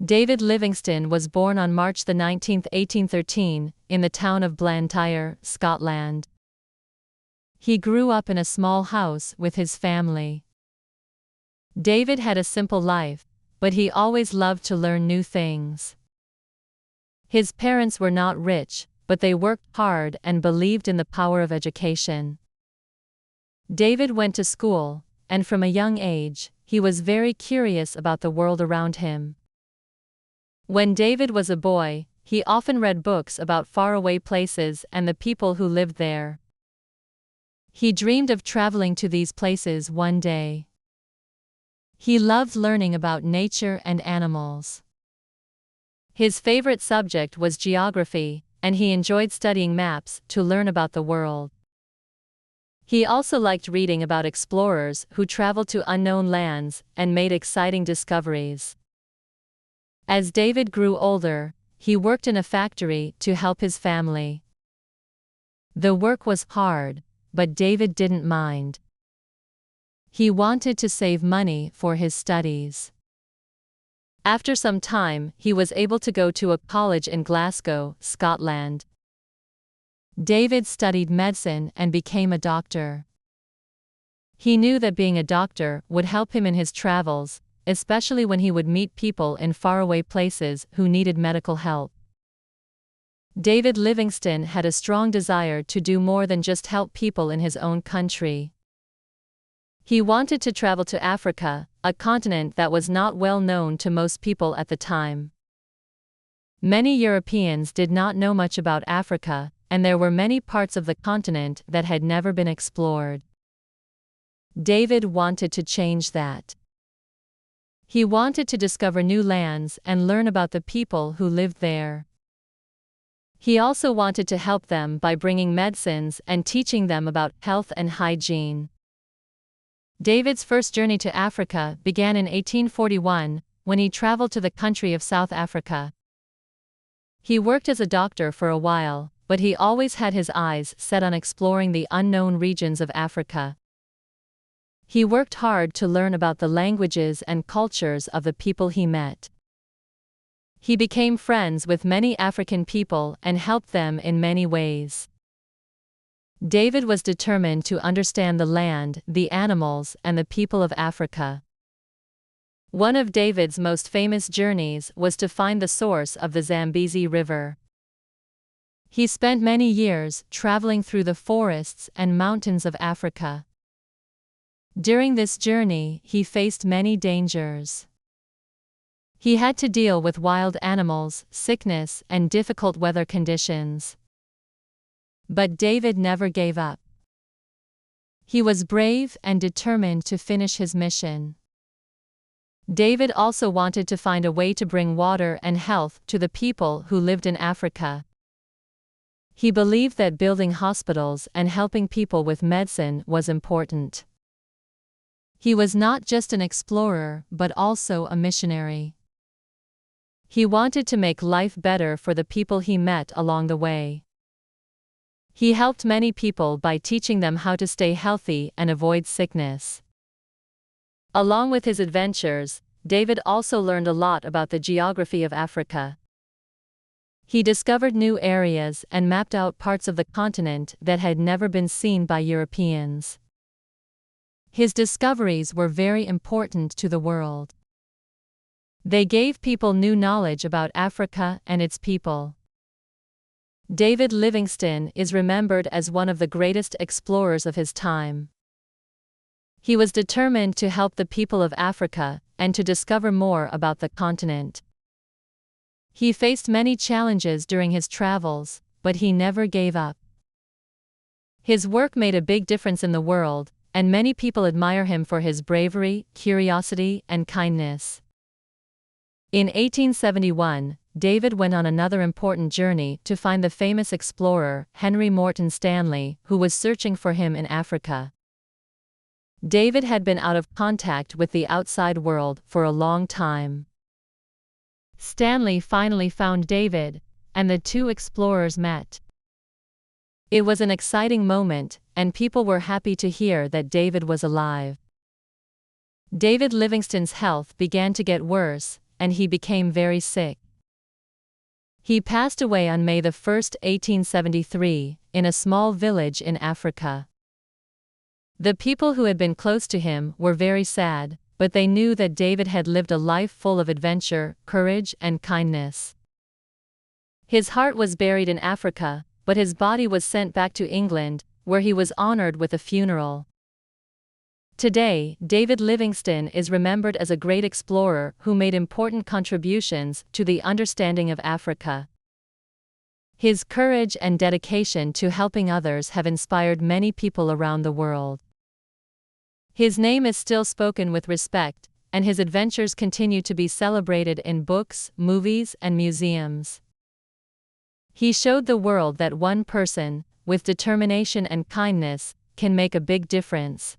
David Livingstone was born on March 19, 1813, in the town of Blantyre, Scotland. He grew up in a small house with his family. David had a simple life, but he always loved to learn new things. His parents were not rich, but they worked hard and believed in the power of education. David went to school, and from a young age, he was very curious about the world around him. When David was a boy, he often read books about faraway places and the people who lived there. He dreamed of traveling to these places one day. He loved learning about nature and animals. His favorite subject was geography, and he enjoyed studying maps to learn about the world. He also liked reading about explorers who traveled to unknown lands and made exciting discoveries. As David grew older, he worked in a factory to help his family. The work was hard, but David didn't mind. He wanted to save money for his studies. After some time, he was able to go to a college in Glasgow, Scotland. David studied medicine and became a doctor. He knew that being a doctor would help him in his travels, especially when he would meet people in faraway places who needed medical help. David Livingstone had a strong desire to do more than just help people in his own country. He wanted to travel to Africa, a continent that was not well known to most people at the time. Many Europeans did not know much about Africa, and there were many parts of the continent that had never been explored. David wanted to change that. He wanted to discover new lands and learn about the people who lived there. He also wanted to help them by bringing medicines and teaching them about health and hygiene. David's first journey to Africa began in 1841, when he traveled to the country of South Africa. He worked as a doctor for a while, but he always had his eyes set on exploring the unknown regions of Africa. He worked hard to learn about the languages and cultures of the people he met. He became friends with many African people and helped them in many ways. David was determined to understand the land, the animals, and the people of Africa. One of David's most famous journeys was to find the source of the Zambezi River. He spent many years traveling through the forests and mountains of Africa. During this journey, he faced many dangers. He had to deal with wild animals, sickness, and difficult weather conditions. But David never gave up. He was brave and determined to finish his mission. David also wanted to find a way to bring water and health to the people who lived in Africa. He believed that building hospitals and helping people with medicine was important. He was not just an explorer, but also a missionary. He wanted to make life better for the people he met along the way. He helped many people by teaching them how to stay healthy and avoid sickness. Along with his adventures, David also learned a lot about the geography of Africa. He discovered new areas and mapped out parts of the continent that had never been seen by Europeans. His discoveries were very important to the world. They gave people new knowledge about Africa and its people. David Livingstone is remembered as one of the greatest explorers of his time. He was determined to help the people of Africa and to discover more about the continent. He faced many challenges during his travels, but he never gave up. His work made a big difference in the world, and many people admire him for his bravery, curiosity, and kindness. In 1871, David went on another important journey to find the famous explorer, Henry Morton Stanley, who was searching for him in Africa. David had been out of contact with the outside world for a long time. Stanley finally found David, and the two explorers met. It was an exciting moment, and people were happy to hear that David was alive. David Livingstone's health began to get worse, and he became very sick. He passed away on May 1, 1873, in a small village in Africa. The people who had been close to him were very sad, but they knew that David had lived a life full of adventure, courage, and kindness. His heart was buried in Africa, but his body was sent back to England, where he was honored with a funeral. Today, David Livingstone is remembered as a great explorer who made important contributions to the understanding of Africa. His courage and dedication to helping others have inspired many people around the world. His name is still spoken with respect, and his adventures continue to be celebrated in books, movies, and museums. He showed the world that one person, with determination and kindness, can make a big difference.